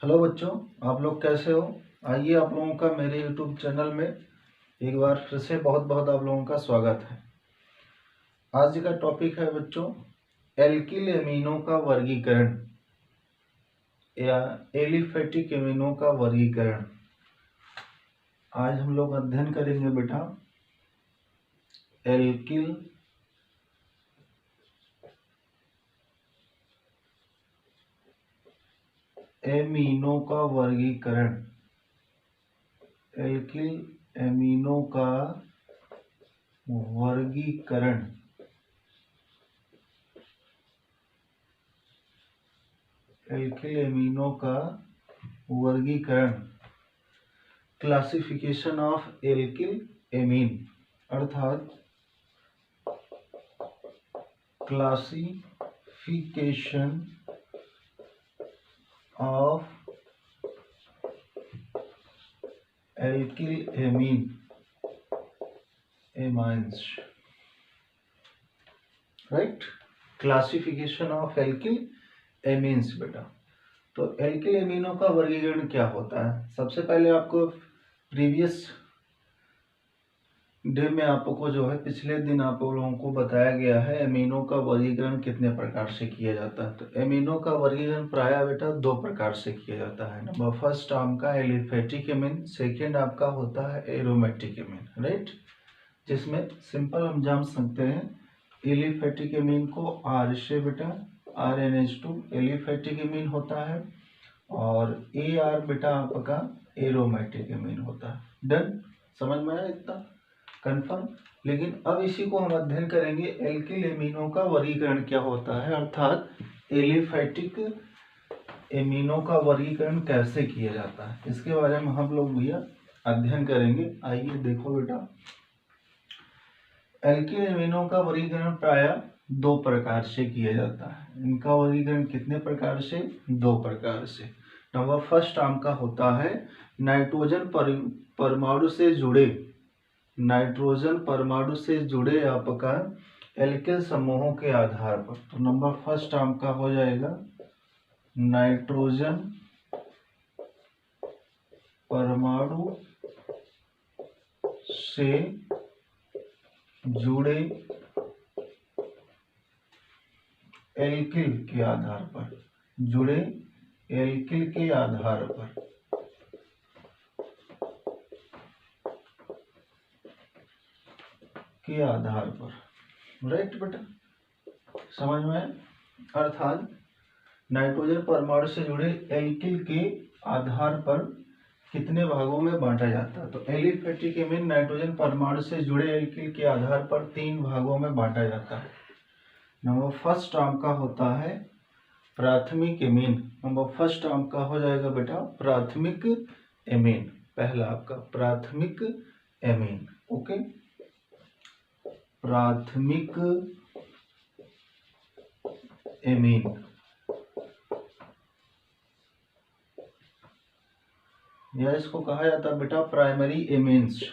Hello बच्चों, आप लोग कैसे हो। आइए आप लोगों का मेरे यूट्यूब चैनल में एक बार फिर से बहुत बहुत आप लोगों का स्वागत है। आज का टॉपिक है बच्चों एल्किल एमिनो का वर्गीकरण या एलिफेटिक एमिनो का वर्गीकरण। आज हम लोग अध्ययन करेंगे बेटा एल्किल एमिनो का वर्गीकरण। एल्किल एमिनो का वर्गीकरण। एल्किल एमिनो का वर्गीकरण, क्लासिफिकेशन ऑफ एल्किल एमीन, अर्थात classification of alkyl amine amines, right. Classification of alkyl amines बेटा। तो एल्किल एमिनो का वर्गीकरण क्या होता है। सबसे पहले आपको प्रीवियस डे में आपको जो है पिछले दिन आप लोगों को बताया गया है एमिनो का वर्गीकरण कितने प्रकार से किया जाता है। तो एमिनो का वर्गीकरण प्रायः बेटा दो प्रकार से किया जाता है। नंबर फर्स्ट आपका एलिफेटिक एमीन, सेकेंड आपका होता है एरोमेटिक एमीन, राइट। जिसमें सिंपल हम जान सकते हैं एलिफेटिक एमीन को आर से बेटा RnH2 एलिफेटिक एमीन होता है और AR बेटा आपका एरोमेटिक एमीन होता है। डन, समझ में आया इतना कंफर्म। लेकिन अब इसी को हम अध्ययन करेंगे एल्किल एमिनो का वर्गीकरण क्या होता है, अर्थात एलिफेटिक एमिनो का वर्गीकरण कैसे किया जाता है, इसके बारे में हम लोग भैया अध्ययन करेंगे। आइए देखो बेटा एल्किल एमिनो का वर्गीकरण प्रायः दो प्रकार से किया जाता है। इनका वर्गीकरण कितने प्रकार से, दो प्रकार से। नंबर फर्स्ट आपका होता है नाइट्रोजन परमाणु से जुड़े, नाइट्रोजन परमाणु से जुड़े आपका एल्किल समूहों के आधार पर। तो नंबर फर्स्ट आपका हो जाएगा नाइट्रोजन परमाणु से जुड़े एल्किल के आधार पर, जुड़े एल्किल के आधार पर, के आधार पर, राइट बेटा, समझ में। अर्थात नाइट्रोजन परमाणु से जुड़े एल्किल के आधार पर कितने भागों में बांटा जाता है। तो एलिफेटिक एमीन नाइट्रोजन परमाणु से जुड़े एल्किल के आधार पर तीन भागों में बांटा जाता है। नंबर फर्स्ट आपका होता है प्राथमिक एमीन। नंबर फर्स्ट आपका हो जाएगा बेटा प्राथमिक एमीन, पहला आपका प्राथमिक एमीन, ओके। प्राथमिक एमीन या इसको कहा जाता है बेटा प्राइमरी एमीन्स।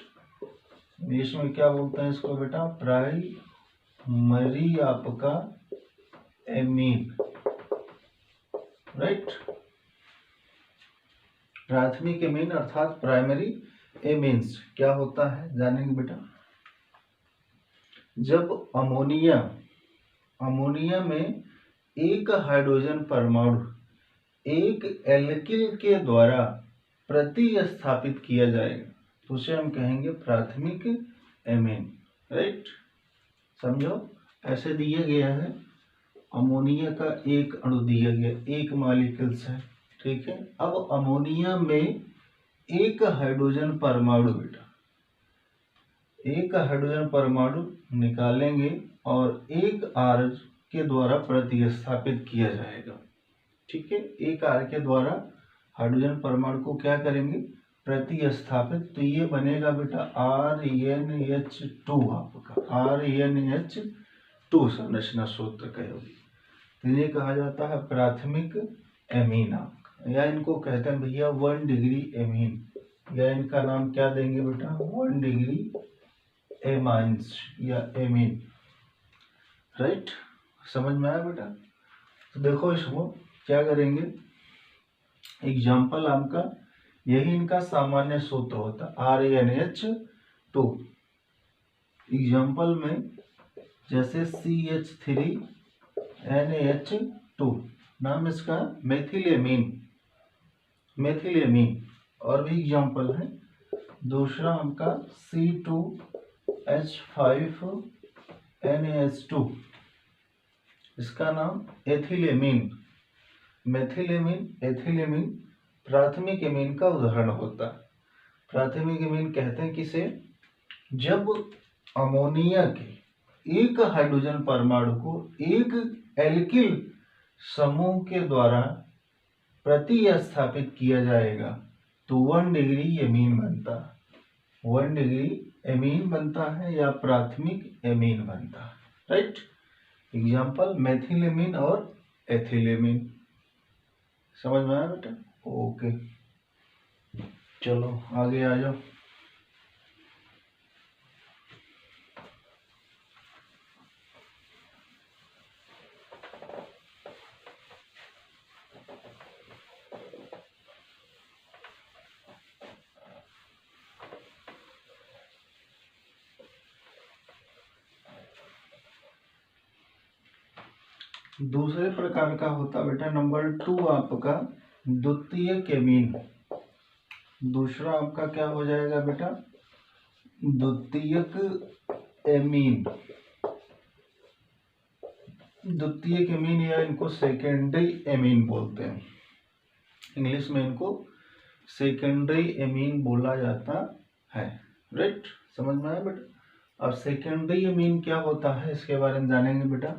इंग्लिश में क्या बोलते हैं इसको बेटा, प्राइमरी आपका एमीन, राइट। प्राथमिक एमीन अर्थात प्राइमरी एमीन्स क्या होता है जानेंगे बेटा। जब अमोनिया में एक हाइड्रोजन परमाणु एक एल्किल के द्वारा प्रतिस्थापित किया जाएगा तो उसे हम कहेंगे प्राथमिक एमीन, राइट। समझो, ऐसे दिया गया है अमोनिया का एक अणु दिया गया, एक मॉलिक्यूल्स है, ठीक है। अब अमोनिया में एक हाइड्रोजन परमाणु बेटा, एक हाइड्रोजन परमाणु निकालेंगे और एक R के द्वारा प्रतिस्थापित किया जाएगा, ठीक है। एक R के द्वारा हाइड्रोजन परमाणु को क्या करेंगे, प्रतिस्थापित। तो ये बनेगा बेटा RnH2 आपका, RnH2 संरचना सूत्र कहोगे। तो ये कहा जाता है प्राथमिक एमीन आपका, या इनको कहते हैं भैया 1 डिग्री एमीन, या इनका नाम क्या देंगे बेटा 1 डिग्री एमाइंस या एमीन, राइट। समझ में आया बेटा। तो देखो इसको क्या करेंगे, एग्जाम्पल आपका यही इनका सामान्य सूत्र होता है RnH2। एग्जाम्पल में जैसे CH3NaH2 नाम इसका मेथिलेमीन। और भी एग्जाम्पल है। दूसरा आपका C2H5NaH2 इसका नाम एथिलेमीन। एथिलेमीन प्राथमिक एमीन का उदाहरण होता है। प्राथमिक एमीन कहते हैं किसे, जब अमोनिया के एक हाइड्रोजन परमाणु को एक एल्किल समूह के द्वारा प्रतिस्थापित किया जाएगा तो 1 डिग्री एमीन बनता है। 1 डिग्री एमीन बनता है या प्राथमिक एमीन बनता है। राइट। एग्जाम्पल मेथिलेमीन और एथिलेमीन। समझ में आया बेटा? ओके, चलो आगे आ जाओ। दूसरे प्रकार का होता बेटा नंबर 2 आपका द्वितीयक एमीन। दूसरा आपका क्या हो जाएगा बेटा, द्वितीयक एमीन। द्वितीयक एमीन या इनको सेकेंडरी एमीन बोलते हैं। इंग्लिश में इनको सेकेंडरी एमीन बोला जाता है। राइट, समझ में आया बेटा? अब सेकेंडरी एमीन क्या होता है इसके बारे में जानेंगे बेटा।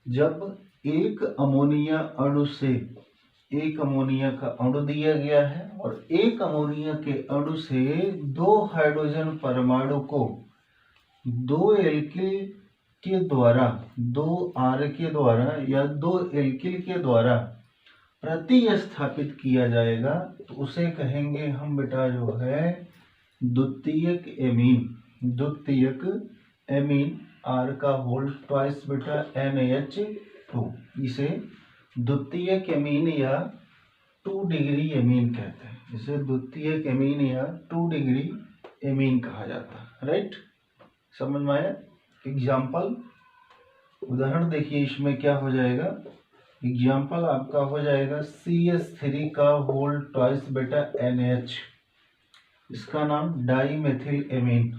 जब एक अमोनिया अणु से एक अमोनिया का अणु दिया गया है और एक अमोनिया के अणु से 2 हाइड्रोजन परमाणु को 2 एल्किल के द्वारा, 2 R के द्वारा या 2 एल्किल के द्वारा प्रतिस्थापित किया जाएगा तो उसे कहेंगे हम बेटा जो है द्वितीयक एमीन। द्वितीयक एमीन R का होल ट्वाइस बेटा NaH2, इसे द्वितीयक एमीन या 2 डिग्री एमीन कहते हैं। इसे द्वितीयक एमीन या 2 डिग्री एमीन कहा जाता है। राइट, समझ में आया? एग्जाम्पल उदाहरण देखिए, इसमें क्या हो जाएगा। एग्जाम्पल आपका हो जाएगा CH3 का होल ट्वाइस बेटा NaH, इसका नाम डाईमेथिल एमीन।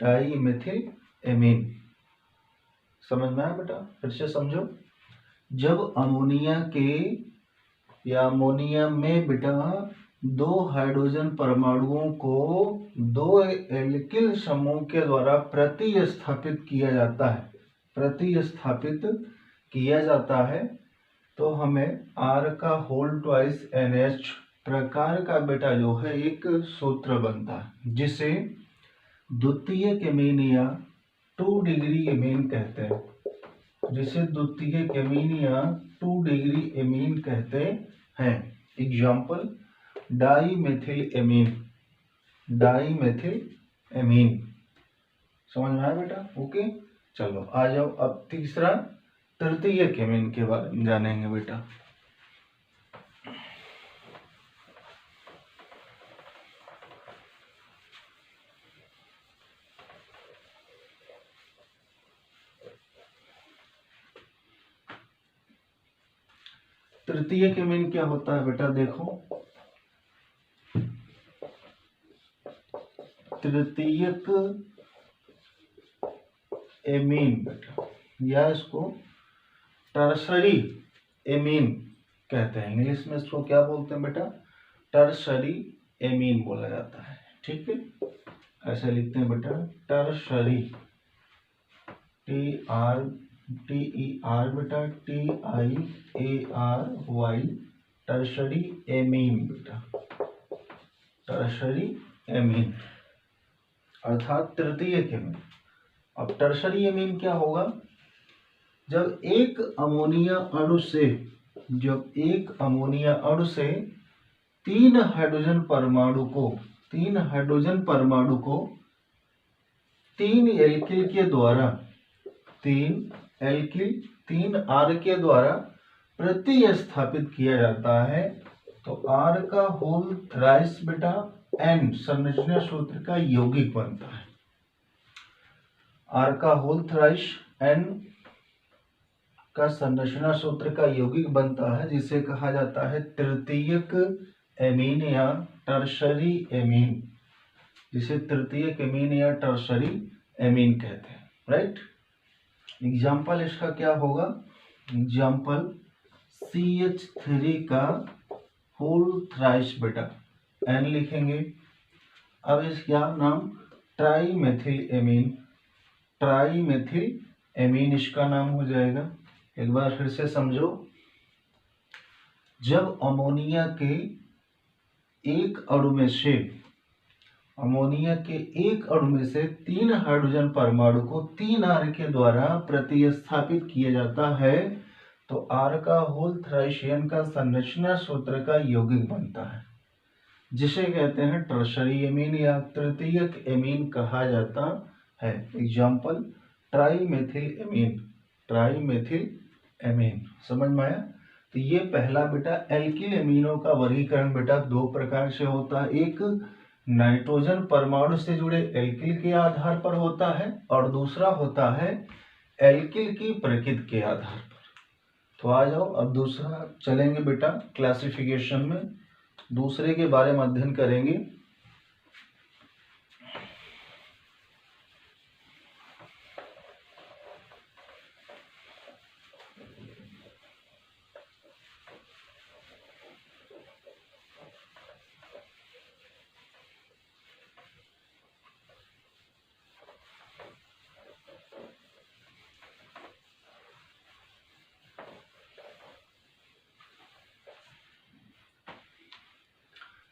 Dimethyl amine. समझ में आया बेटा? फिर से समझो। जब अमोनिया के या अमोनिया में बेटा 2 हाइड्रोजन परमाणुओं को 2 एल्किल समूह के द्वारा प्रतिस्थापित किया जाता है तो हमें R का होल ट्वाइस NH प्रकार का बेटा जो है एक सूत्र बनता है जिसे द्वितीयक एमीन या 2 डिग्री एमीन कहते हैं। जिसे द्वितीयक एमीन या 2 डिग्री एमीन कहते हैं। Example dimethyl amine. Dimethyl amine. समझ में आया बेटा? ओके, चलो आ जाओ। अब तीसरा तृतीयक एमीन के बारे में जानेंगे बेटा। तृतीयक एमीन क्या होता है बेटा? देखो, तृतीयक एमीन बेटा या इसको टर्शरी एमीन कहते हैं। इंग्लिश में इसको क्या बोलते हैं बेटा? टर्शरी एमीन बोला जाता है। ठीक है, ऐसे लिखते हैं बेटा, टर्शरी, TER बेटा, TIARY, टर्शरी एमीन बेटा, टर्शरी एमीन अर्थात तृतीयक एमीन। अब टर्शरी एमीन क्या होगा? जब एक अमोनिया अणु से 3 हाइड्रोजन परमाणु को 3 एल्किल के द्वारा 3 R के द्वारा प्रतिस्थापित किया जाता है तो R का होल थ्राइस बेटा N संरचना सूत्र का यौगिक बनता है। R का होल थ्राइस N का संरचना सूत्र का यौगिक बनता है, जिसे कहा जाता है तृतीयक एमीन या टर्शरी एमीन, जिसे तृतीयक एमीन या टर्शरी एमीन कहते हैं। राइट। एग्जाम्पल इसका क्या होगा? एग्जाम्पल CH3 का होल थ्राइस बेटा N लिखेंगे। अब इसका नाम ट्राईमेथिल एमीन, ट्राईमेथिल एमीन इसका नाम हो जाएगा। एक बार फिर से समझो, जब अमोनिया के एक अणु में से 3 हाइड्रोजन परमाणु को 3 R के द्वारा प्रतिस्थापित किया जाता है तो R का होल थ्राइस N का संरचना सूत्र का यौगिक बनता है, जिसे कहते हैं टर्शरी एमीन या तृतीयक एमीन कहा जाता है। Example trimethyl amine, trimethyl amine. समझ में आया? तो ये पहला बेटा एल्किल एमीनों का वर्गीकरण बेटा 2 प्रकार से होता है। एक नाइट्रोजन परमाणु से जुड़े एल्किल के आधार पर होता है और दूसरा होता है एल्किल की प्रकृति के आधार पर। तो आ जाओ अब दूसरा चलेंगे बेटा क्लासिफिकेशन में, दूसरे के बारे में अध्ययन करेंगे।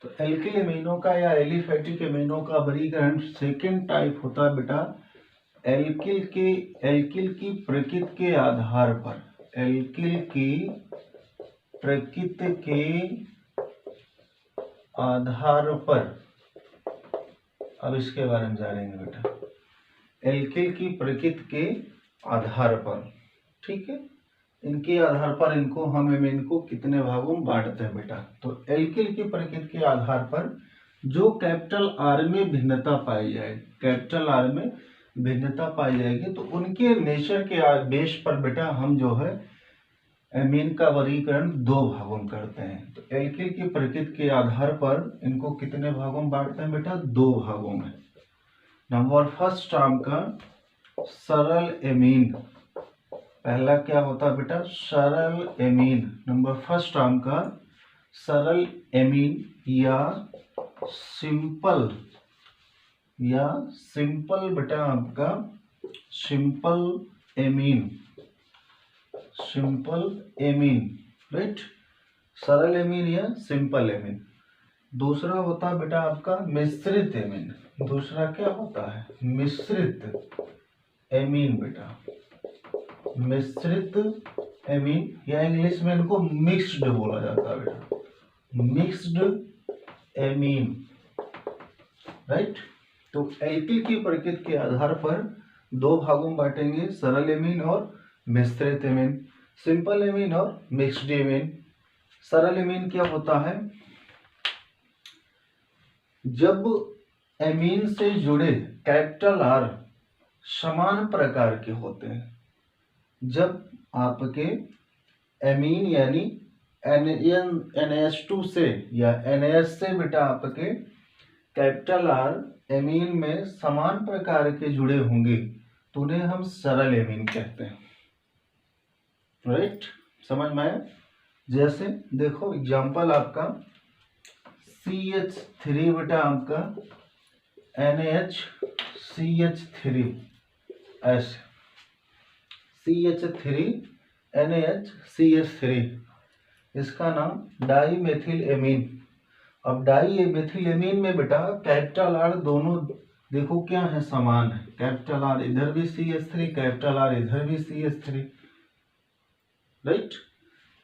तो एल्किल एमीनों का या एलिफेटिक एमीनों का वर्गीकरण सेकेंड टाइप होता है बेटा एल्किल की प्रकृति के आधार पर, एल्किल की प्रकृति के आधार पर। अब इसके बारे में जानेंगे बेटा, एल्किल की प्रकृति के आधार पर। ठीक है, इनके आधार पर हम इनको कितने भागों में बांटते हैं बेटा। तो एल्किल की प्रकृति के आधार पर जो कैपिटल R में भिन्नता पाई जाएगी, कैपिटल R में भिन्नता पाई जाएगी, तो उनके नेचर के बेस पर बेटा हम जो है एमीन का वर्गीकरण 2 भागों में करते हैं। तो एल्किल की प्रकृति के आधार पर इनको कितने भागों में बांटते हैं बेटा? 2 भागों में। नंबर फर्स्ट आपका सरल एमीन, पहला क्या होता है बेटा? सरल एमीन। नंबर फर्स्ट आपका सरल एमीन या सिंपल बेटा आपका सिंपल एमीन, राइट। सरल एमीन या सिंपल एमीन। दूसरा होता है बेटा आपका मिश्रित एमीन। दूसरा क्या होता है? मिश्रित एमीन बेटा, मिश्रित एमीन या इंग्लिश में इनको मिक्स्ड बोला जाता है बेटा, मिक्स्ड एमीन, राइट। तो एल्किल की प्रकृति के आधार पर 2 भागों में बांटेंगे, सरल एमीन और मिश्रित एमीन, सिंपल एमीन और मिक्स्ड एमीन। सरल एमीन क्या होता है? जब एमीन से जुड़े कैपिटल R समान प्रकार के होते हैं, जब आपके एमीन यानी NH2 से या NH से बेटा आपके कैपिटल R एमीन में समान प्रकार के जुड़े होंगे तो उन्हें हम सरल एमीन कहते हैं, राइट। समझ में आया? जैसे देखो एग्जांपल आपका CH3 बेटा आपका NaHCH3 ऐसे CH3 NaHCH3, इसका नाम डाईमेथिल एमीन। अब डाईमेथिल एमीन में बेटा कैपिटल R दोनों देखो क्या है? समान है। कैपिटल R इधर भी CH3, कैपिटल R इधर भी CH3, राइट।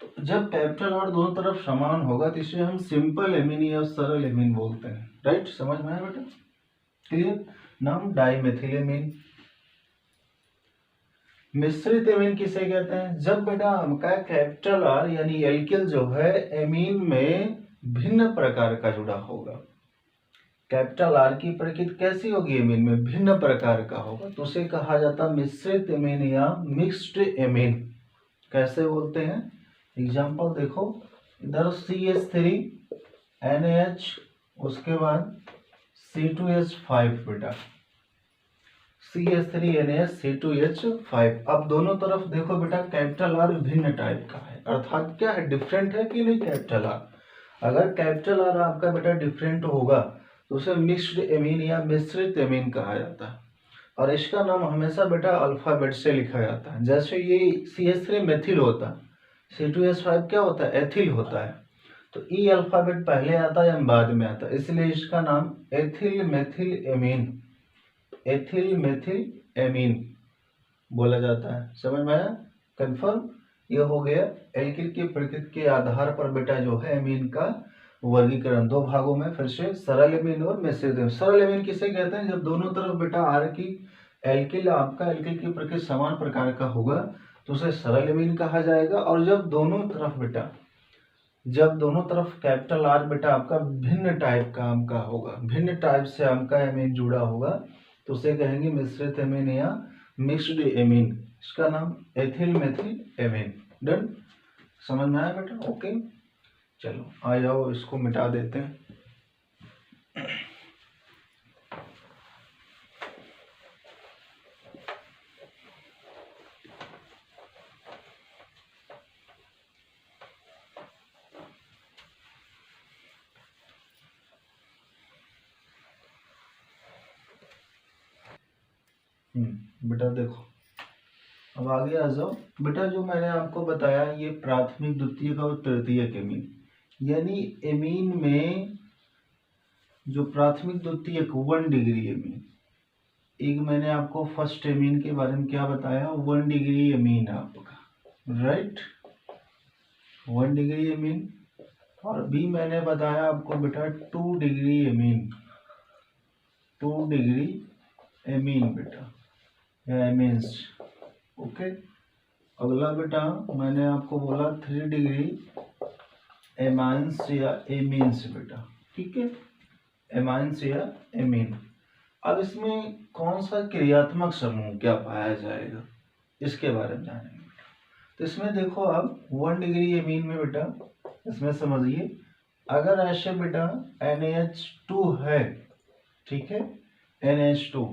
तो जब कैपिटल R दोनों तरफ समान होगा तो इसे हम सिंपल एमीन या सरल एमीन बोलते हैं, राइट। समझ में आया बेटा? क्लियर? नाम डाईमेथिल एमीन। मिश्रित एमीन किसे कहते हैं? जब बेटा हमका कैपिटल आर यानी एल्किल जो है एमीन में भिन्न प्रकार का जुड़ा होगा। कैपिटल आर की प्रकृति कैसी होगी? एमीन में भिन्न प्रकार का होगा, तो उसे कहा जाता है मिश्रित एमीन या मिक्स्ड एमीन। कैसे बोलते हैं? एग्जाम्पल देखो, इधर CH3NaH, उसके बाद C2H5 बेटा, CH3NaH C2H5। अब दोनों तरफ देखो बेटा, कैपिटल आर भिन्न टाइप का है, अर्थात क्या है? डिफरेंट है कि नहीं कैपिटल आर? अगर कैपिटल आर आपका बेटा डिफरेंट होगा तो उसे मिक्स्ड एमीन या मिश्रित एमीन कहा जाता है, और इसका नाम हमेशा बेटा अल्फाबेट से लिखा जाता है। जैसे ये CH3 मेथिल होता है, C2H5 क्या होता है? एथिल होता है, तो ई अल्फाबेट पहले आता है या बाद में आता है, इसलिए इसका नाम ethyl methyl amine, ethyl methyl amine बोला जाता है। समझ में आया? कंफर्म? ये हो गया एल्किल की प्रकृति के आधार पर बेटा जो है एमीन का वर्गीकरण दो भागों में, फिर से सरल एमीन और मिश्रित एमीन। सरल एमीन किसे कहते हैं? जब दोनों तरफ बेटा आर की एल्किल आपका एल्किल की प्रकृति समान प्रकार का होगा तो उसे सरल एमीन कहा जाएगा। और जब दोनों तरफ कैपिटल आर बेटा आपका भिन्न टाइप का आपका होगा, भिन्न टाइप से आपका एमीन जुड़ा होगा, तो उसे कहेंगे मिश्रित एमीन या मिक्स्ड एमीन। इसका नाम एथिल मेथिल एमीन। डन? समझ में आया बेटा? ओके, चलो आ जाओ, इसको मिटा देते हैं। बेटा देखो, अब आगे आ जाओ बेटा। जो मैंने आपको बताया ये प्राथमिक, द्वितीयक और तृतीयक एमीन, यानी एमीन में जो प्राथमिक द्वितीयक 1 डिग्री एमीन, एक मैंने आपको फर्स्ट एमीन के बारे में क्या बताया? 1 डिग्री एमीन आपका, राइट, 1 डिग्री एमीन। और बी मैंने बताया आपको बेटा 2 डिग्री एमीन, 2 डिग्री एमीन बेटा या एमीन्स। ओके, अगला बेटा मैंने आपको बोला 3 डिग्री एमाइंस या एमीन्स बेटा, ठीक है, एमाइंस या एमीन। अब इसमें कौन सा क्रियात्मक समूह क्या पाया जाएगा इसके बारे में जानेंगे बेटा। तो इसमें देखो आप 1 डिग्री एमीन में बेटा, इसमें समझिए, अगर ऐसे बेटा NaH2 है, ठीक है, NaH2,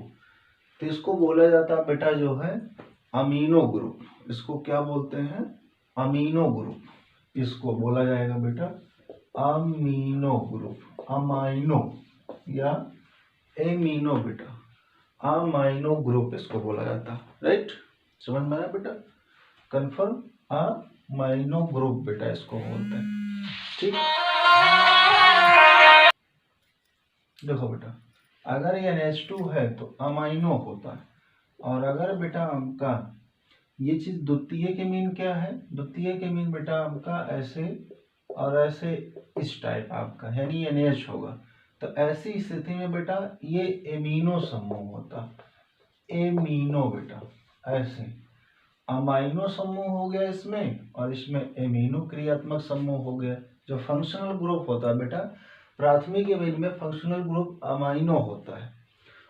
तो इसको बोला जाता है बेटा जो है अमीनो ग्रुप। इसको क्या बोलते हैं? अमीनो ग्रुप, इसको बोला जाएगा बेटा अमीनो ग्रुप, अमाइनो या एमीनो बेटा, अमाइनो ग्रुप इसको बोला जाता है, राइट। समझ में आया बेटा? कंफर्म, अमाइनो ग्रुप बेटा इसको बोलते हैं, ठीक। देखो बेटा, अगर ये NH2 है तो अमाइनो होता है, और अगर बेटा आपका ये चीज द्वितीयक एमीन क्या है? द्वितीयक एमीन बेटा आपका ऐसे और ऐसे इस टाइप आपका, यानी NH होगा, तो ऐसी स्थिति में बेटा ये एमीनो समूह होता, एमीनो बेटा, ऐसे अमाइनो समूह हो गया इसमें, और इसमें एमीनो क्रियात्मक समूह हो गया। जो फंक्शनल ग्रुप होता है बेटा, प्राथमिक एमीन में फंक्शनल ग्रुप अमाइनो होता है,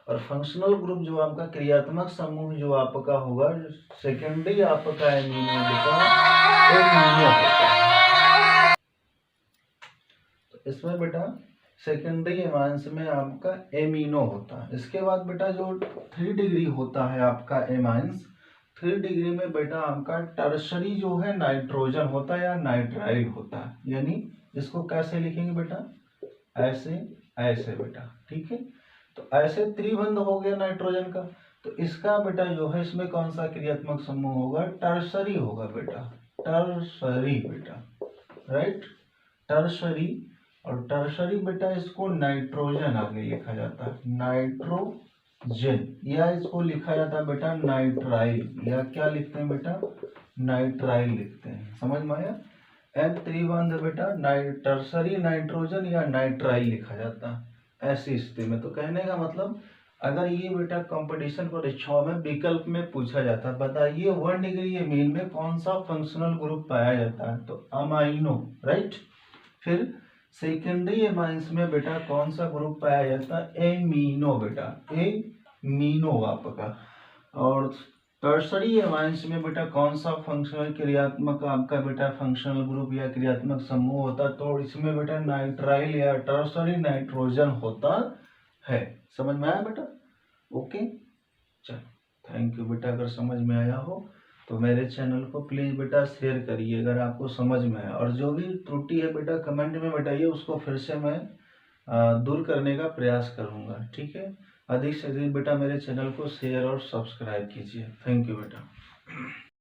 और फंक्शनल ग्रुप जो आपका क्रियात्मक समूह जो आपका होगा सेकेंडरी आपका एमीनो बेटा एमीनो होता है। तो इसमें बेटा सेकेंडरी एमाइंस में आपका एमीनो होता है। इसके बाद बेटा जो 3 डिग्री होता है आपका एमाइंस, 3 डिग्री में बेटा आपका टर्शरी जो है नाइट्रोजन होता है या नाइट्राइल होता है, यानी इसको कैसे लिखेंगे बेटा? ऐसे ऐसे बेटा, ठीक है। तो ऐसे त्रिबंध हो गया नाइट्रोजन का, तो इसका बेटा जो है इसमें कौन सा क्रियात्मक समूह होगा? टर्शरी होगा बेटा, टर्शरी बेटा, राइट, टर्शरी। और टर्शरी बेटा इसको नाइट्रोजन आगे लिखा जाता है, नाइट्रोजन, या इसको लिखा जाता है बेटा नाइट्राइल, या क्या लिखते हैं बेटा? नाइट्राइल लिखते हैं। समझ में आया? त्रिबंध बेटा टर्शरी नाइट्रोजन या नाइट्राइल लिखा जाता है ऐसी स्थिति में। तो कहने का मतलब अगर ये बेटा कंपटीशन परीक्षाओं में विकल्प में पूछा जाता है, बताइए 1 डिग्री एमीन में कौन सा फंक्शनल ग्रुप पाया जाता है, तो अमाइनो, राइट। फिर सेकेंडरी एमाइंस में बेटा कौन सा ग्रुप पाया जाता है, एमीनो बेटा, एमीनो आपका। और टर्सरी एमाइंस में बेटा कौन सा फंक्शनल क्रियात्मक आपका बेटा फंक्शनल ग्रुप या क्रियात्मक समूह होता है, तो इसमें बेटा नाइट्राइल या टर्सरी नाइट्रोजन होता है। समझ में आया बेटा? ओके, चलो थैंक यू बेटा। अगर समझ में आया हो तो मेरे चैनल को प्लीज़ बेटा शेयर करिए अगर आपको समझ में आया, और जो भी त्रुटि है बेटा कमेंट में बताइए, उसको फिर से मैं दूर करने का प्रयास करूँगा, ठीक है। अधिक से अधिक बेटा मेरे चैनल को शेयर और सब्सक्राइब कीजिए। थैंक यू बेटा।